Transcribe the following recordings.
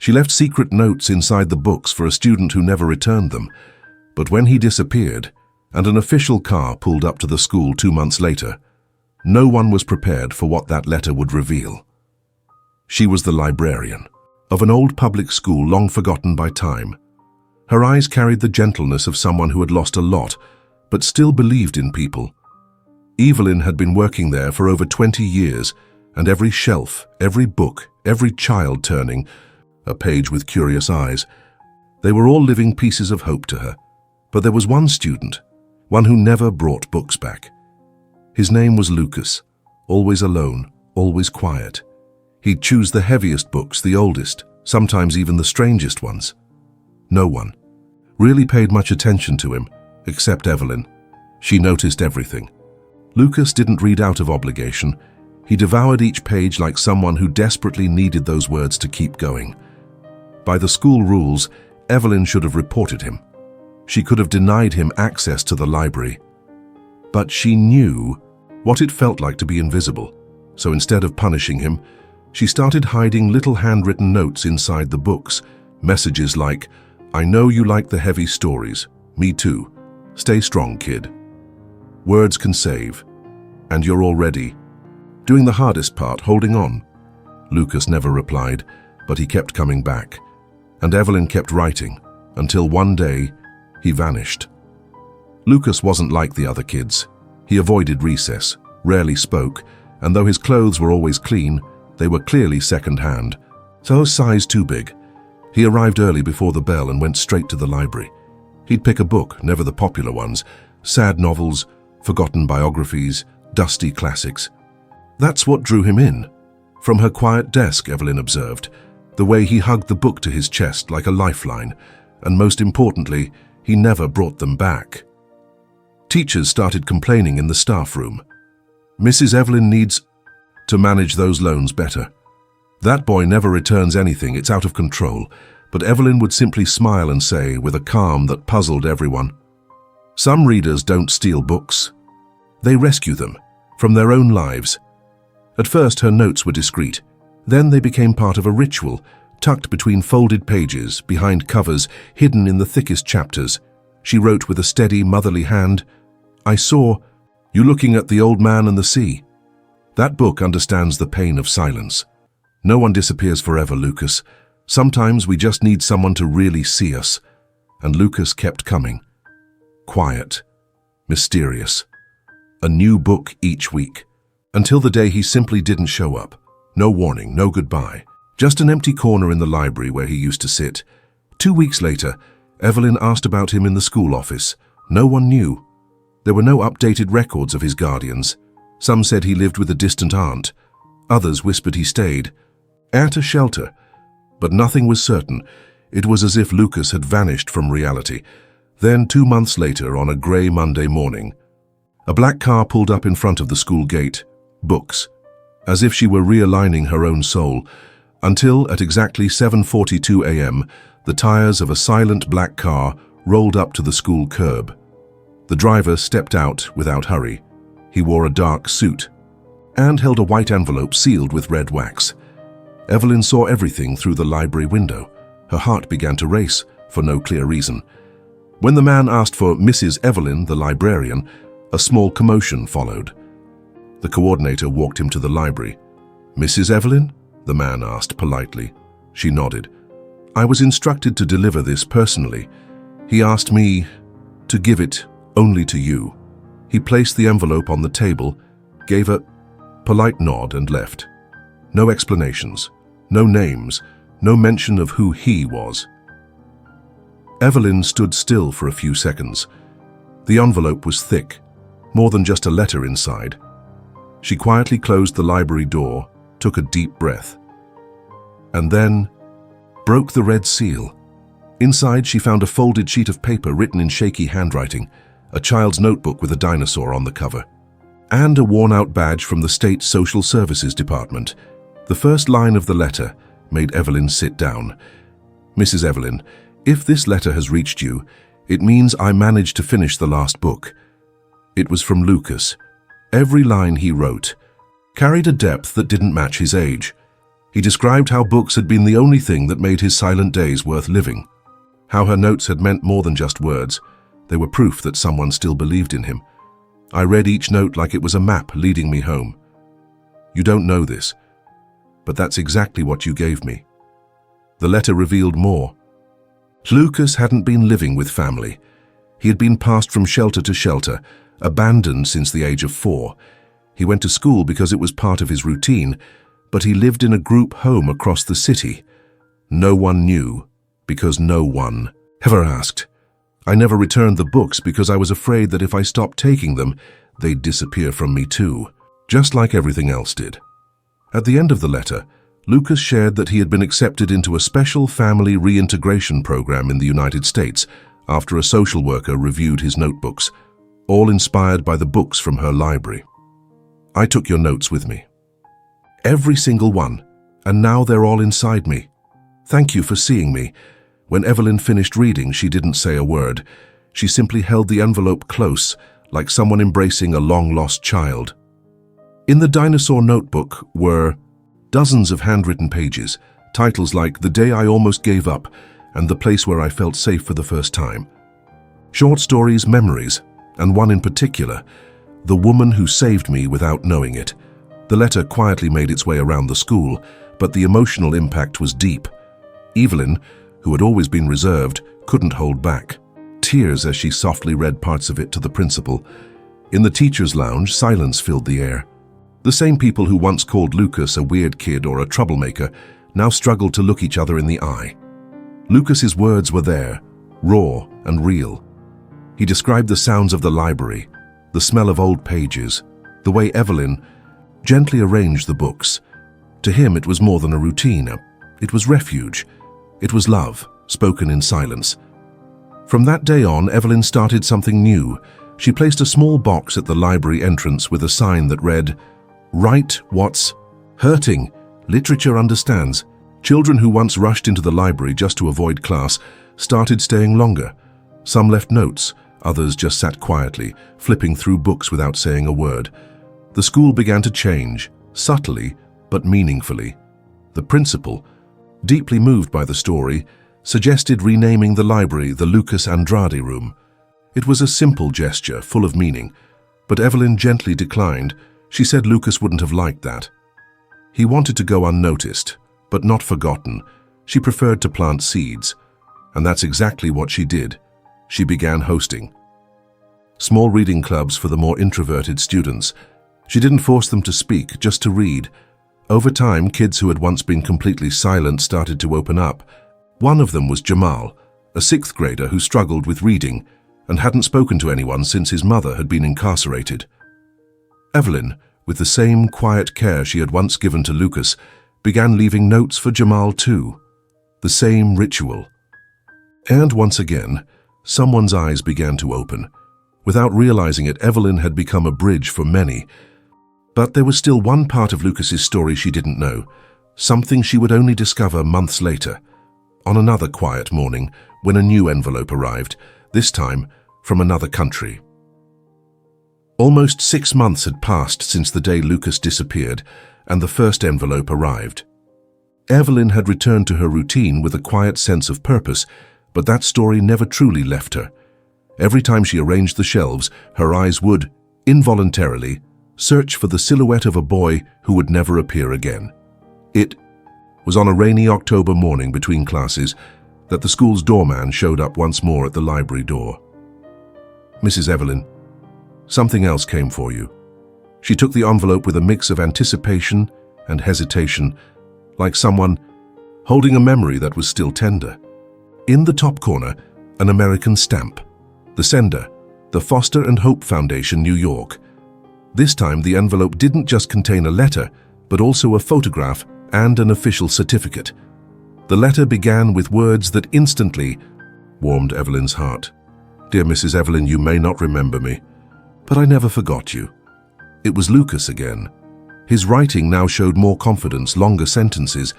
She left secret notes inside the books for a student who never returned them. But when he disappeared, and an official car pulled up to the school 2 months later, no one was prepared for what that letter would reveal. She was the librarian of an old public school long forgotten by time. Her eyes carried the gentleness of someone who had lost a lot, but still believed in people. Evelyn had been working there for over 20 years, and every shelf, every book, every child turning a page with curious eyes, they were all living pieces of hope to her. But there was one student, one who never brought books back. His name was Lucas, always alone, always quiet. He'd choose the heaviest books, the oldest, sometimes even the strangest ones. No one really paid much attention to him, except Evelyn. She noticed everything. Lucas didn't read out of obligation. He devoured each page like someone who desperately needed those words to keep going. By the school rules, Evelyn should have reported him. She could have denied him access to the library. But she knew what it felt like to be invisible, so instead of punishing him, she started hiding little handwritten notes inside the books, messages like, "I know you like the heavy stories. Me too. Stay strong, kid. Words can save. And you're already doing the hardest part, holding on." Lucas never replied, but he kept coming back. And Evelyn kept writing, until one day, he vanished. Lucas wasn't like the other kids. He avoided recess, rarely spoke, and though his clothes were always clean, they were clearly second-hand, so a size too big. He arrived early before the bell and went straight to the library. He'd pick a book, never the popular ones, sad novels, forgotten biographies, dusty classics. That's what drew him in. From her quiet desk, Evelyn observed, the way he hugged the book to his chest like a lifeline, and most importantly, he never brought them back. Teachers started complaining in the staff room. "Mrs. Evelyn needs to manage those loans better. That boy never returns anything, it's out of control." But Evelyn would simply smile and say, with a calm that puzzled everyone, "Some readers don't steal books. They rescue them from their own lives." At first her notes were discreet. Then they became part of a ritual, tucked between folded pages, behind covers, hidden in the thickest chapters. She wrote with a steady, motherly hand, "I saw you looking at the old man and the sea." That book understands the pain of silence. No one disappears forever, Lucas. Sometimes we just need someone to really see us. And Lucas kept coming. Quiet, mysterious. A new book each week. Until the day he simply didn't show up. No warning, no goodbye. Just an empty corner in the library where he used to sit. 2 weeks later, Evelyn asked about him in the school office. No one knew. There were no updated records of his guardians. Some said he lived with a distant aunt. Others whispered he stayed at a shelter. But nothing was certain. It was as if Lucas had vanished from reality. Then 2 months later, on a grey Monday morning, a black car pulled up in front of the school gate. Books. As if she were realigning her own soul. Until, at exactly 7:42 a.m., the tires of a silent black car rolled up to the school curb. The driver stepped out without hurry. He wore a dark suit and held a white envelope sealed with red wax. Evelyn saw everything through the library window. Her heart began to race, for no clear reason. When the man asked for Mrs. Evelyn, the librarian, a small commotion followed. The coordinator walked him to the library. "Mrs. Evelyn?" the man asked politely. She nodded. "I was instructed to deliver this personally. He asked me to give it only to you." He placed the envelope on the table, gave a polite nod and left. No explanations, no names, no mention of who he was. Evelyn stood still for a few seconds. The envelope was thick, more than just a letter inside. She quietly closed the library door, took a deep breath, and then broke the red seal. Inside, she found a folded sheet of paper written in shaky handwriting, a child's notebook with a dinosaur on the cover, and a worn-out badge from the state social services department. The first line of the letter made Evelyn sit down. "Mrs. Evelyn, if this letter has reached you, it means I managed to finish the last book." It was from Lucas. Every line he wrote carried a depth that didn't match his age. He described how books had been the only thing that made his silent days worth living, how her notes had meant more than just words. They were proof that someone still believed in him. I read each note like it was a map leading me home. You don't know this, but that's exactly what you gave me. The letter revealed more. Lucas hadn't been living with family. He had been passed from shelter to shelter, abandoned since the age of 4. He went to school because it was part of his routine, but he lived in a group home across the city. No one knew, because no one ever asked. I never returned the books because I was afraid that if I stopped taking them, they'd disappear from me too, just like everything else did. At the end of the letter, Lucas shared that he had been accepted into a special family reintegration program in the United States after a social worker reviewed his notebooks, all inspired by the books from her library. I took your notes with me. Every single one, and now they're all inside me. Thank you for seeing me. When Evelyn finished reading, she didn't say a word. She simply held the envelope close, like someone embracing a long-lost child. In the dinosaur notebook were dozens of handwritten pages, titles like The Day I Almost Gave Up and The Place Where I Felt Safe for the First Time. Short stories, memories, and one in particular, The Woman Who Saved Me Without Knowing It. The letter quietly made its way around the school, but the emotional impact was deep. Evelyn, who had always been reserved, couldn't hold back. Tears as she softly read parts of it to the principal. In the teacher's lounge, silence filled the air. The same people who once called Lucas a weird kid or a troublemaker now struggled to look each other in the eye. Lucas's words were there, raw and real. He described the sounds of the library, the smell of old pages, the way Evelyn gently arranged the books. To him, it was more than a routine. It was refuge. It was love, spoken in silence. From that day on, Evelyn started something new. She placed a small box at the library entrance with a sign that read, "Write what's hurting. Literature understands." Children who once rushed into the library just to avoid class started staying longer. Some left notes, others just sat quietly, flipping through books without saying a word. The school began to change, subtly but meaningfully. The principal, deeply moved by the story, suggested renaming the library the Lucas Andrade Room. It was a simple gesture, full of meaning, but Evelyn gently declined. She said Lucas wouldn't have liked that. He wanted to go unnoticed, but not forgotten. She preferred to plant seeds, and that's exactly what she did. She began hosting small reading clubs for the more introverted students. She didn't force them to speak, just to read. Over time, kids who had once been completely silent started to open up. One of them was Jamal, a 6th grader who struggled with reading and hadn't spoken to anyone since his mother had been incarcerated. Evelyn, with the same quiet care she had once given to Lucas, began leaving notes for Jamal too. The same ritual. And once again, someone's eyes began to open. Without realizing it, Evelyn had become a bridge for many. But there was still one part of Lucas's story she didn't know, something she would only discover months later. On another quiet morning, when a new envelope arrived, this time from another country. Almost 6 months had passed since the day Lucas disappeared, and the first envelope arrived. Evelyn had returned to her routine with a quiet sense of purpose, but that story never truly left her. Every time she arranged the shelves, her eyes would, involuntarily, search for the silhouette of a boy who would never appear again. It was on a rainy October morning between classes that the school's doorman showed up once more at the library door. "Mrs. Evelyn, something else came for you." She took the envelope with a mix of anticipation and hesitation, like someone holding a memory that was still tender. In the top corner, an American stamp. The sender, the Foster and Hope Foundation, New York. This time, the envelope didn't just contain a letter, but also a photograph and an official certificate. The letter began with words that instantly warmed Evelyn's heart. "Dear Mrs. Evelyn, you may not remember me, but I never forgot you." It was Lucas again. His writing now showed more confidence, longer sentences,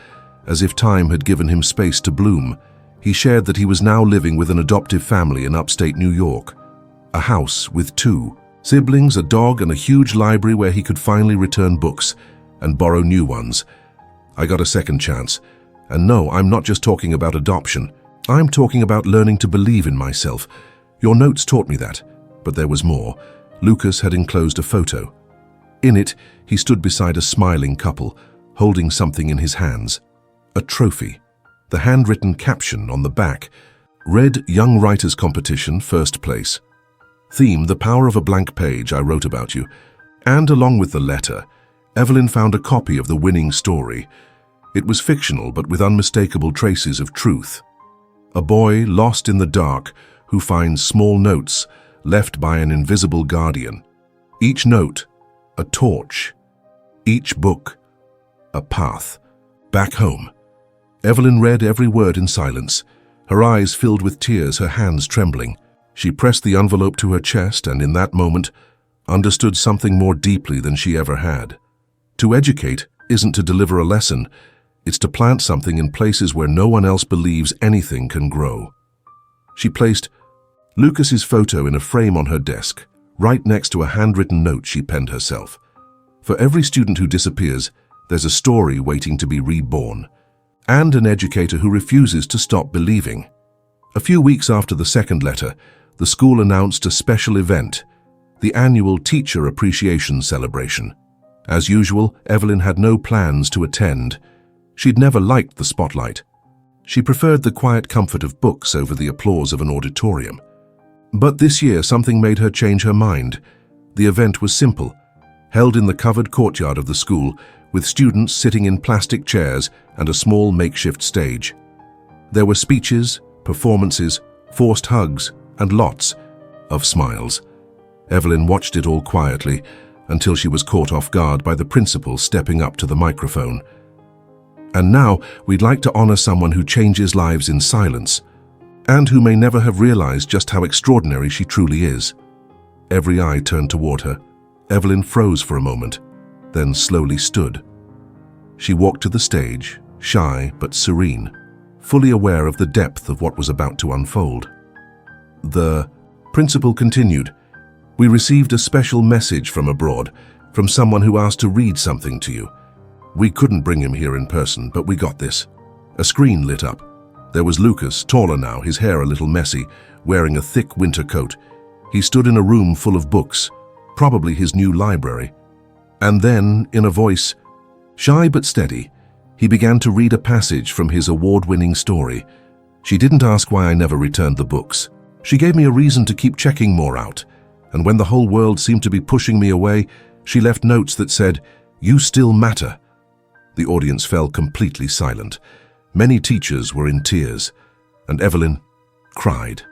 as if time had given him space to bloom. He shared that he was now living with an adoptive family in upstate New York. A house with 2 siblings, a dog, and a huge library where he could finally return books and borrow new ones. I got a second chance. And no, I'm not just talking about adoption. I'm talking about learning to believe in myself. Your notes taught me that. But there was more. Lucas had enclosed a photo. In it, he stood beside a smiling couple, holding something in his hands. A trophy. The handwritten caption on the back read, "Young Writers Competition, First Place." Theme, "The power of a blank page, I wrote about you." And along with the letter, Evelyn found a copy of the winning story. It was fictional, but with unmistakable traces of truth. A boy lost in the dark who finds small notes left by an invisible guardian. Each note, a torch. Each book, a path. Back home, Evelyn read every word in silence, her eyes filled with tears, her hands trembling. She pressed the envelope to her chest and in that moment understood something more deeply than she ever had. To educate isn't to deliver a lesson, it's to plant something in places where no one else believes anything can grow. She placed Lucas's photo in a frame on her desk, right next to a handwritten note she penned herself. For every student who disappears, there's a story waiting to be reborn, and an educator who refuses to stop believing. A few weeks after the second letter, the school announced a special event, the annual Teacher Appreciation Celebration. As usual, Evelyn had no plans to attend. She'd never liked the spotlight. She preferred the quiet comfort of books over the applause of an auditorium. But this year, something made her change her mind. The event was simple, held in the covered courtyard of the school, with students sitting in plastic chairs and a small makeshift stage. There were speeches, performances, forced hugs, and lots of smiles. Evelyn watched it all quietly until she was caught off guard by the principal stepping up to the microphone. And now, we'd like to honor someone who changes lives in silence, and who may never have realized just how extraordinary she truly is. Every eye turned toward her. Evelyn froze for a moment, then slowly stood. She walked to the stage, shy but serene, fully aware of the depth of what was about to unfold. The principal continued, "We received a special message from abroad, from someone who asked to read something to you. We couldn't bring him here in person, but we got this." A screen lit up. There was Lucas, taller now, his hair a little messy, wearing a thick winter coat. He stood in a room full of books, probably his new library. And then, in a voice shy but steady, he began to read a passage from his award-winning story. "She didn't ask why I never returned the books. She gave me a reason to keep checking more out. And when the whole world seemed to be pushing me away, she left notes that said, 'You still matter.'" The audience fell completely silent. Many teachers were in tears, and Evelyn cried.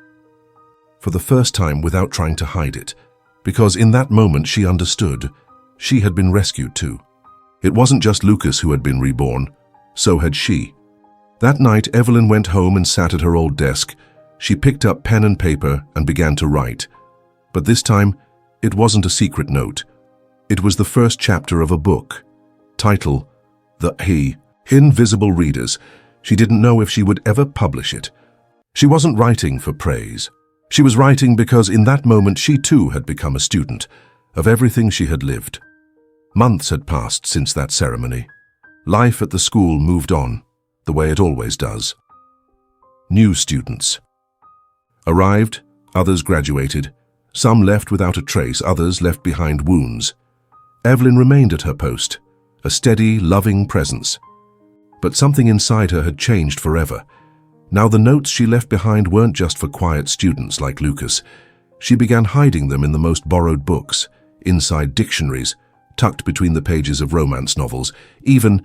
For the first time without trying to hide it, because in that moment she understood. She had been rescued too. It wasn't just Lucas who had been reborn, so had she. That night, Evelyn went home and sat at her old desk. She picked up pen and paper and began to write. But this time, it wasn't a secret note. It was the first chapter of a book. Title, The Invisible Readers. She didn't know if she would ever publish it. She wasn't writing for praise. She was writing because in that moment she too had become a student of everything she had lived. Months had passed since that ceremony. Life at the school moved on, the way it always does. New students arrived, others graduated. Some left without a trace, others left behind wounds. Evelyn remained at her post, a steady, loving presence. But something inside her had changed forever. Now the notes she left behind weren't just for quiet students like Lucas. She began hiding them in the most borrowed books, inside dictionaries, tucked between the pages of romance novels, even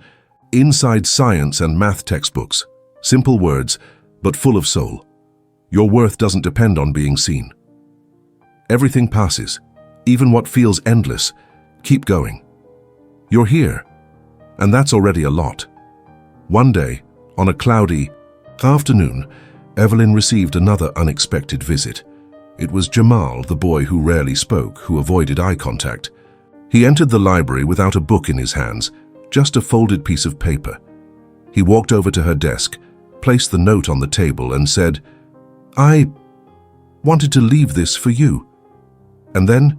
inside science and math textbooks. Simple words, but full of soul. Your worth doesn't depend on being seen. Everything passes, even what feels endless. Keep going. You're here, and that's already a lot. One day, on a cloudy afternoon, Evelyn received another unexpected visit. It was Jamal, the boy who rarely spoke, who avoided eye contact. He entered the library without a book in his hands, just a folded piece of paper. He walked over to her desk, placed the note on the table and said, "I wanted to leave this for you." And then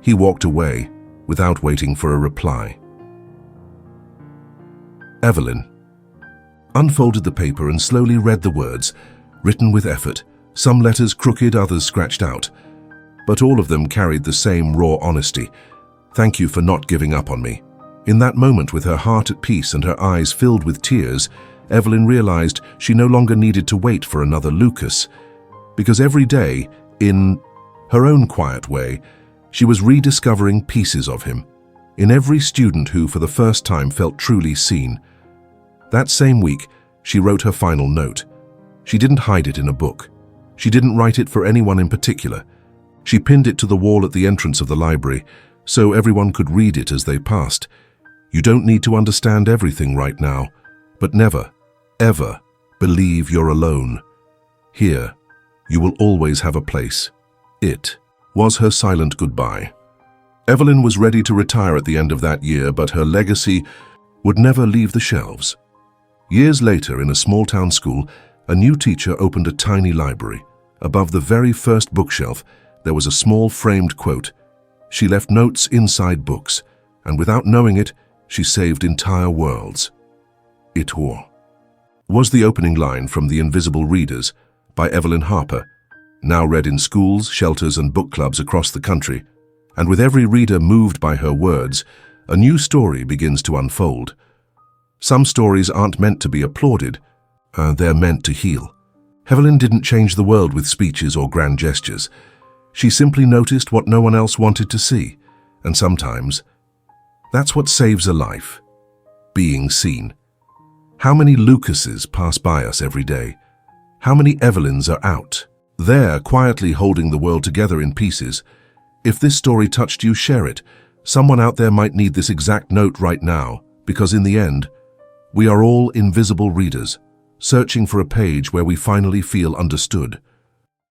he walked away without waiting for a reply. Evelyn unfolded the paper and slowly read the words, written with effort, some letters crooked, others scratched out. But all of them carried the same raw honesty. Thank you for not giving up on me. In that moment, with her heart at peace and her eyes filled with tears, Evelyn realized she no longer needed to wait for another Lucas, because every day, in her own quiet way, she was rediscovering pieces of him, in every student who for the first time felt truly seen. That same week, she wrote her final note. She didn't hide it in a book. She didn't write it for anyone in particular. She pinned it to the wall at the entrance of the library, so everyone could read it as they passed. You don't need to understand everything right now, but never, ever believe you're alone. Here, you will always have a place. It was her silent goodbye. Evelyn was ready to retire at the end of that year, but her legacy would never leave the shelves. Years later, in a small-town school, a new teacher opened a tiny library. Above the very first bookshelf, there was a small framed quote. She left notes inside books, and without knowing it, she saved entire worlds. It was the opening line from The Invisible Readers by Evelyn Harper, now read in schools, shelters, and book clubs across the country. And with every reader moved by her words, a new story begins to unfold. Some stories aren't meant to be applauded, they're meant to heal. Evelyn didn't change the world with speeches or grand gestures. She simply noticed what no one else wanted to see, and sometimes that's what saves a life: being seen. How many Lucases pass by us every day? How many Evelyns are out there quietly holding the world together in pieces? If this story touched you, share it. Someone out there might need this exact note right now, because in the end, we are all invisible readers, searching for a page where we finally feel understood.